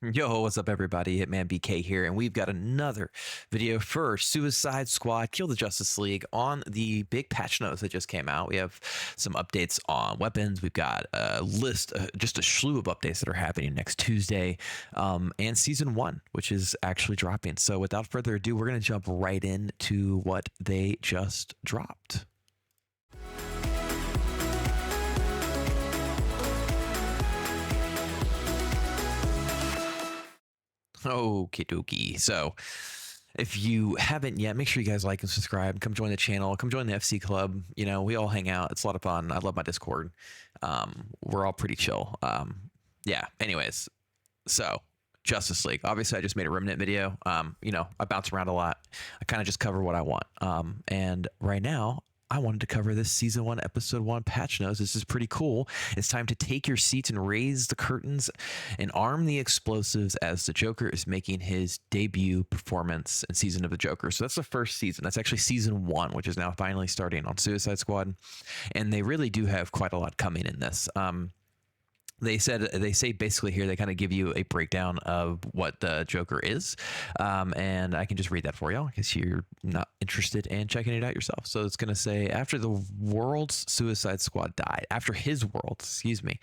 Yo, what's up, everybody? Hitman BK here, and we've got another video for Suicide Squad Kill the Justice League on the big patch notes that just came out. We have some updates on weapons. We've got a list, just a slew of updates that are happening next Tuesday, and Season 1, which is actually dropping. So without further ado, we're going to jump right into what they just dropped. Okie dokie. So if you haven't yet, make sure you guys like and subscribe. Come join the channel. Come join the FC Club. You know, we all hang out. It's a lot of fun. I love my Discord. We're all pretty chill. Yeah. Anyways, so Justice League. Obviously, I just made a Remnant video. You know, I bounce around a lot. I kind of just cover what I want. And right now, I wanted to cover this Season 1, Episode 1 patch notes. This is pretty cool. It's time to take your seats and raise the curtains and arm the explosives as the Joker is making his debut performance in Season of the Joker. So that's the first season. That's actually Season 1, which is now finally starting on Suicide Squad. And they really do have quite a lot coming in this. They say basically here, they kind of give you a breakdown of what the Joker is. And I can just read that for y'all in case you're not interested in checking it out yourself. So it's going to say, after the world's Suicide Squad died, after his world, excuse me,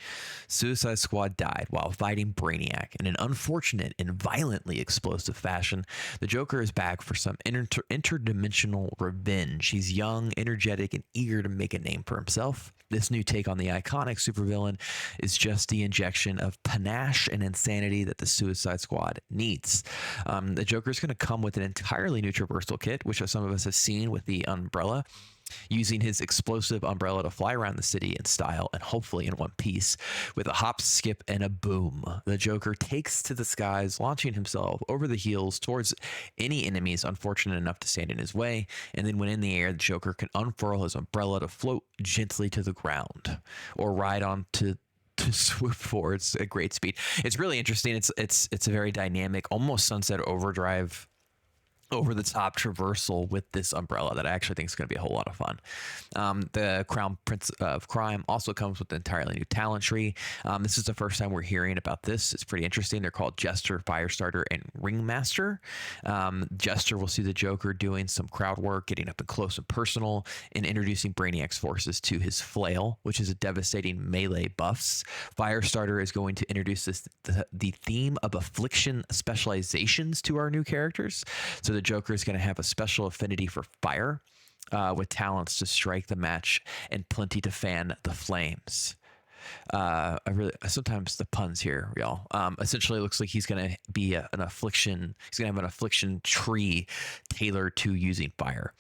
Suicide Squad died while fighting Brainiac in an unfortunate and violently explosive fashion. The Joker is back for some interdimensional revenge. He's young, energetic, and eager to make a name for himself. This new take on the iconic supervillain is just the injection of panache and insanity that the Suicide Squad needs. The Joker is going to come with an entirely new traversal kit, which some of us have seen with the umbrella, using his explosive umbrella to fly around the city in style and hopefully in one piece. With a hop, skip, and a boom, the Joker takes to the skies, launching himself over the heels towards any enemies unfortunate enough to stand in his way. And then when in the air, the Joker can unfurl his umbrella to float gently to the ground or ride on to swoop forwards at great speed. It's really interesting. It's a very dynamic, almost Sunset Overdrive, over the top traversal with this umbrella that I actually think is going to be a whole lot of fun. The Crown Prince of Crime also comes with an entirely new talent tree. This is the first time we're hearing about this. It's pretty interesting. They're called Jester, Firestarter, and Ringmaster. Jester will see the Joker doing some crowd work, getting up and close and personal, and introducing Brainiac's forces to his flail, which is a devastating melee buffs. Firestarter is going to introduce the theme of affliction specializations to our new characters. So the Joker is going to have a special affinity for fire, with talents to strike the match and plenty to fan the flames. Sometimes the puns here, y'all. Essentially, it looks like he's going to be an affliction. He's going to have an affliction tree tailored to using fire.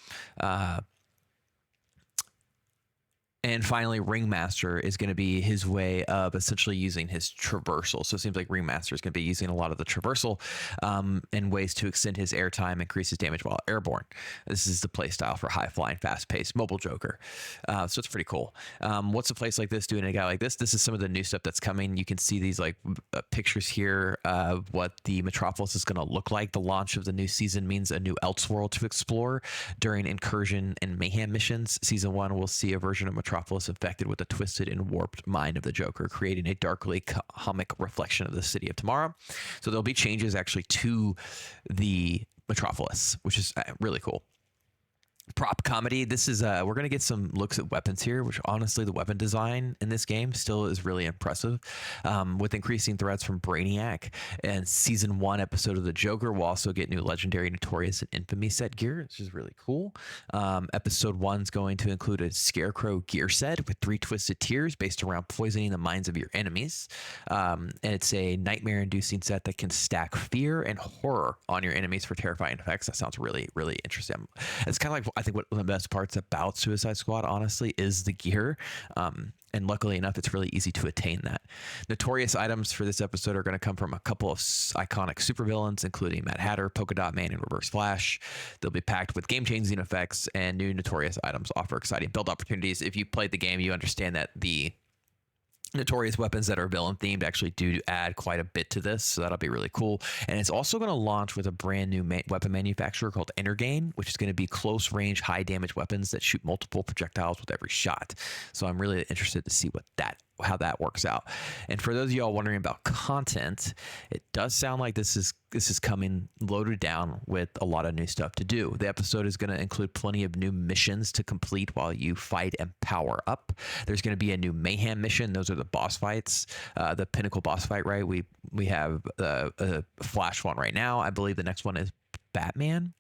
And finally, Ringmaster is going to be his way of essentially using his traversal. So it seems like Ringmaster is going to be using a lot of the traversal in ways to extend his airtime, increase his damage while airborne. This is the playstyle for high-flying, fast-paced mobile Joker. So it's pretty cool. What's a place like this doing a guy like this? This is some of the new stuff that's coming. You can see these like pictures here of what the Metropolis is going to look like. The launch of the new season means a new Elseworld to explore during incursion and mayhem missions. Season 1 will see a version of Metropolis infected with the twisted and warped mind of the Joker, creating a darkly comic reflection of the city of tomorrow. So there'll be changes actually to the Metropolis, which is really cool. Prop comedy. This is we're going to get some looks at weapons here, which honestly the weapon design in this game still is really impressive. With increasing threats from Brainiac, and Season 1 episode of the Joker will also get new legendary, notorious, and infamy set gear, which is really cool. Episode 1 is going to include a Scarecrow gear set with 3 twisted tiers based around poisoning the minds of your enemies. And it's a nightmare inducing set that can stack fear and horror on your enemies for terrifying effects. That sounds really, really interesting. It's kind of like, I think one of the best parts about Suicide Squad, honestly, is the gear. And luckily enough, it's really easy to attain that. Notorious items for this episode are going to come from a couple of iconic supervillains, including Mad Hatter, Polka Dot Man, and Reverse Flash. They'll be packed with game-changing effects, and new notorious items offer exciting build opportunities. If you played the game, you understand that the notorious weapons that are villain themed actually do add quite a bit to this, so that'll be really cool. And it's also going to launch with a brand new weapon manufacturer called Energain, which is going to be close range, high damage weapons that shoot multiple projectiles with every shot. So I'm really interested to see what that that works out. And for those of y'all wondering about content, it does sound like this is coming loaded down with a lot of new stuff to do. The episode is going to include plenty of new missions to complete while you fight and power up. There's going to be a new mayhem mission. Those are the boss fights, the pinnacle boss fight, right? We have a Flash one right now. I believe the next one is Batman.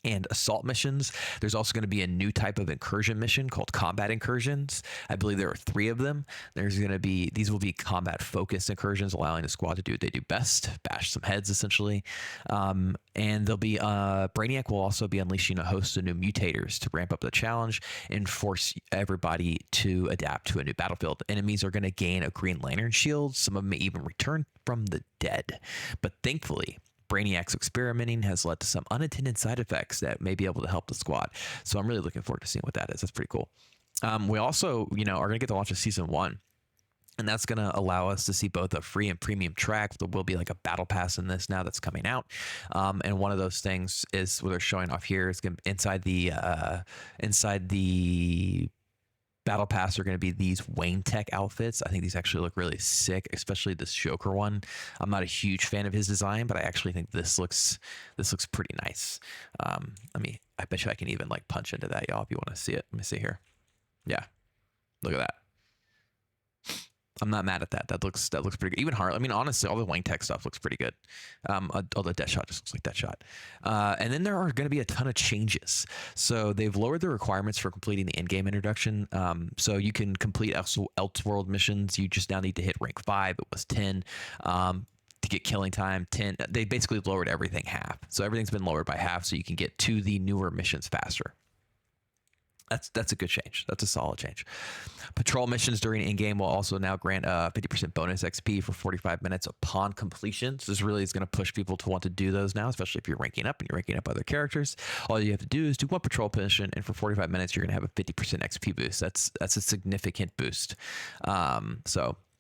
And assault missions. There's also going to be a new type of incursion mission called combat incursions. I believe there are 3 of them. These will be combat focused incursions, allowing the squad to do what they do best, bash some heads essentially. And there'll be Brainiac will also be unleashing a host of new mutators to ramp up the challenge and force everybody to adapt to a new battlefield. Enemies are going to gain a Green Lantern shield. Some of them may even return from the dead. But thankfully, Brainiac's experimenting has led to some unintended side effects that may be able to help the squad. So I'm really looking forward to seeing what that is. That's pretty cool. We also, are going to get the launch of Season 1. And that's going to allow us to see both a free and premium track. There will be like a battle pass in this now that's coming out. And one of those things is what they're showing off here is going to inside the battle pass are going to be these Wayne Tech outfits. I think these actually look really sick, especially this Joker one. I'm not a huge fan of his design, but I actually think this looks pretty nice. I bet you I can even like punch into that, y'all, if you want to see it. Let me see here. Yeah, look at that. I'm not mad at that. That looks pretty good. Even Harley. I mean, honestly, all the Wayne Tech stuff looks pretty good. Although Deathshot just looks like Deathshot. And then there are going to be a ton of changes. So they've lowered the requirements for completing the in-game introduction. So you can complete Elseworld missions. You just now need to hit rank 5. It was 10. To get killing time 10. They basically lowered everything half. So everything's been lowered by half, so you can get to the newer missions faster. That's a good change. That's a solid change. Patrol missions during in-game will also now grant a 50% bonus XP for 45 minutes upon completion. So this really is going to push people to want to do those now, especially if you're ranking up and you're ranking up other characters. All you have to do is do one patrol mission, and for 45 minutes, you're going to have a 50% XP boost. That's a significant boost.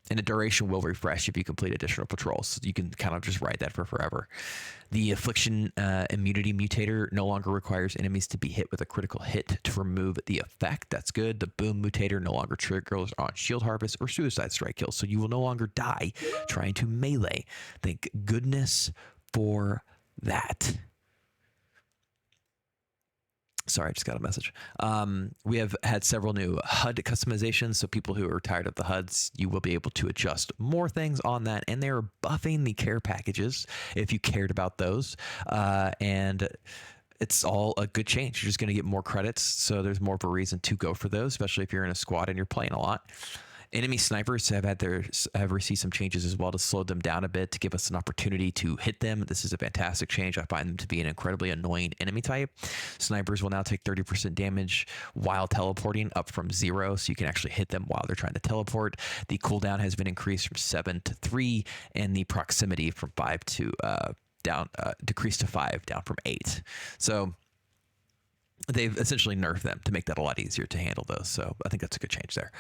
And the duration will refresh if you complete additional patrols. So you can kind of just ride that for forever. The Affliction Immunity Mutator no longer requires enemies to be hit with a critical hit to remove the effect. That's good. The Boom Mutator no longer triggers on Shield Harvest or Suicide Strike kills, so you will no longer die trying to melee. Thank goodness for that. Sorry, I just got a message. We have had several new HUD customizations. So people who are tired of the HUDs, you will be able to adjust more things on that. And they're buffing the care packages if you cared about those. And it's all a good change. You're just going to get more credits. So there's more of a reason to go for those, especially if you're in a squad and you're playing a lot. Enemy snipers have received some changes as well to slow them down a bit to give us an opportunity to hit them. This is a fantastic change. I find them to be an incredibly annoying enemy type. Snipers will now take 30% damage while teleporting, up from 0, so you can actually hit them while they're trying to teleport. The cooldown has been increased from 7 to 3, and the proximity from 5 to decreased to 5, down from 8. So they've essentially nerfed them to make that a lot easier to handle those. So I think that's a good change there.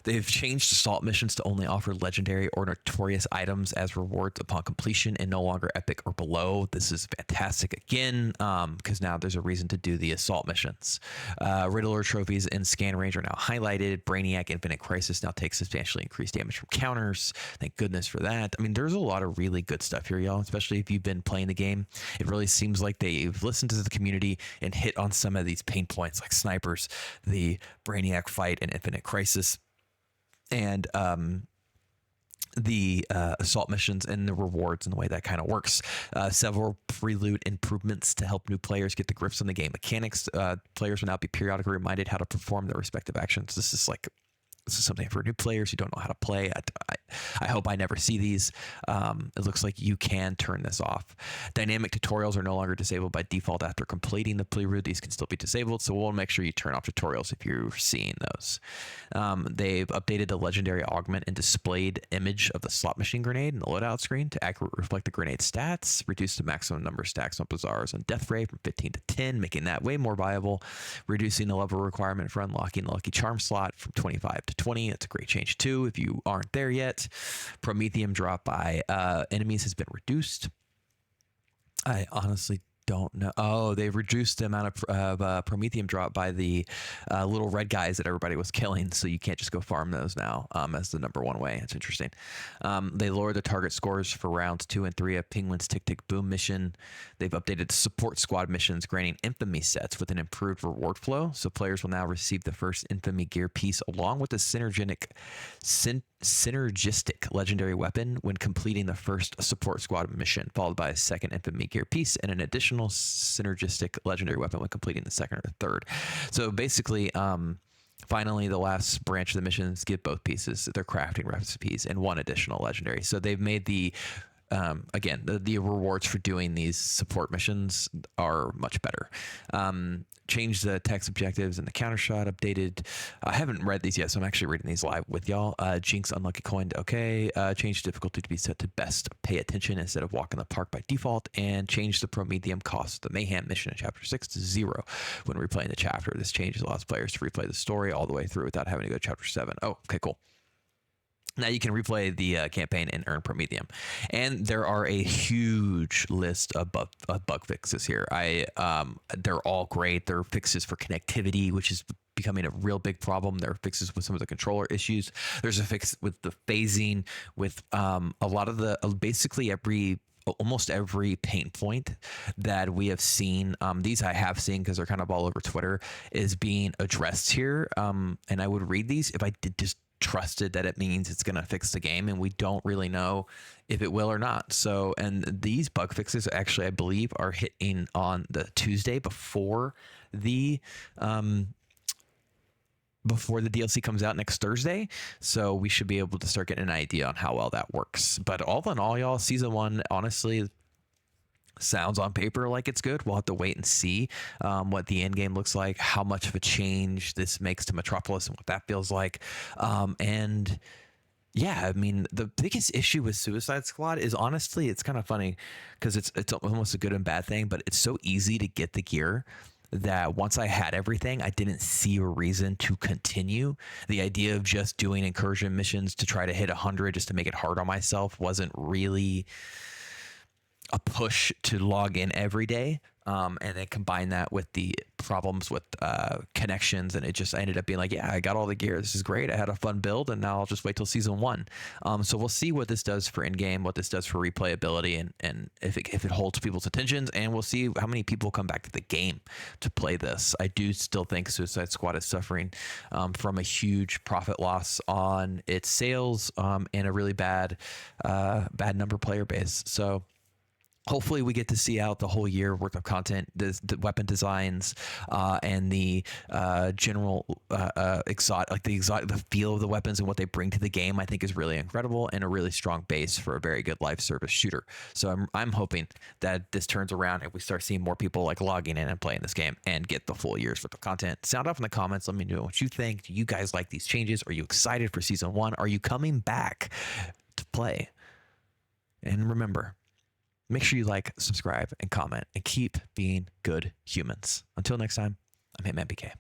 They've changed assault missions to only offer legendary or notorious items as rewards upon completion and no longer epic or below. This is fantastic again, because now there's a reason to do the assault missions. Riddler trophies in scan range are now highlighted. Brainiac Infinite Crisis now takes substantially increased damage from counters. Thank goodness for that. I mean, there's a lot of really good stuff here, y'all, especially if you've been playing the game. It really seems like they've listened to the community and hit on some of these pain points like snipers, the Brainiac fight, and Infinite Crisis. And the assault missions and the rewards and the way that kind of works. Several pre-loot improvements to help new players get the grips on the game mechanics. Players will now be periodically reminded how to perform their respective actions. This is something for new players who don't know how to play. I hope I never see these. It looks like you can turn this off. Dynamic tutorials are no longer disabled by default after completing the pre-route. These can still be disabled, so we'll make sure you turn off tutorials if you're seeing those. They've updated the legendary augment and displayed image of the slot machine grenade in the loadout screen to accurately reflect the grenade stats, reduce the maximum number of stacks on bazaars and death ray from 15 to 10, making that way more viable, reducing the level requirement for unlocking the lucky charm slot from 25 to 20. It's a great change too if you aren't there yet. Prometheum drop by enemies has been reduced. I honestly don't know. Oh, they've reduced the amount of Promethium drop by the little red guys that everybody was killing, so you can't just go farm those now as the #1 way. It's interesting. They lowered the target scores for rounds 2 and 3 of Penguin's Tick Tick Boom mission. They've updated support squad missions, granting infamy sets with an improved reward flow, so players will now receive the first infamy gear piece along with a synergistic legendary weapon when completing the first support squad mission, followed by a second infamy gear piece and an additional synergistic legendary weapon when completing the second or third. So basically, finally, the last branch of the missions give both pieces their crafting recipes and one additional legendary. So they've made the again, the rewards for doing these support missions are much better. Changed the text objectives and the counter shot, updated. I haven't read these yet, so I'm actually reading these live with y'all. Jinx unlucky coin to okay. Changed difficulty to be set to best. Pay attention instead of walk in the park by default, and changed the Promethium cost, the Mayhem mission in Chapter 6 to 0 when replaying the chapter. This change allows players to replay the story all the way through without having to go to Chapter 7. Oh, okay, cool. Now you can replay the campaign and earn Promethium, and there are a huge list of bug fixes here. They're all great. They're fixes for connectivity, which is becoming a real big problem. There are fixes with some of the controller issues. There's a fix with the phasing, with a lot of the basically almost every pain point that we have seen. These I have seen because they're kind of all over Twitter, is being addressed here. And I would read these if I did just trusted that it means it's going to fix the game, and we don't really know if it will or not. So, and these bug fixes actually, I believe, are hitting on the Tuesday before the DLC comes out next Thursday. So we should be able to start getting an idea on how well that works. But all in all, y'all, season 1 honestly sounds on paper like it's good. We'll have to wait and see what the end game looks like, how much of a change this makes to Metropolis and what that feels like. And yeah, I mean, the biggest issue with Suicide Squad is honestly, it's kind of funny because it's almost a good and bad thing, but it's so easy to get the gear that once I had everything, I didn't see a reason to continue. The idea of just doing incursion missions to try to hit 100 just to make it hard on myself wasn't really a push to log in every day, and then combine that with the problems with connections, and it just ended up being like, yeah, I got all the gear, this is great, I had a fun build, and now I'll just wait till season 1. So we'll see what this does for in-game, what this does for replayability, and if it holds people's attentions, and we'll see how many people come back to the game to play this. I do still think Suicide Squad is suffering from a huge profit loss on its sales, and a really bad number player base. So hopefully we get to see out the whole year worth of content, the weapon designs, and the general the feel of the weapons and what they bring to the game. I think is really incredible and a really strong base for a very good live service shooter. So I'm hoping that this turns around and we start seeing more people like logging in and playing this game and get the full year's worth of content. Sound off in the comments. Let me know what you think. Do you guys like these changes? Are you excited for season 1? Are you coming back to play? And remember, make sure you like, subscribe, and comment, and keep being good humans. Until next time, I'm Hitman BK.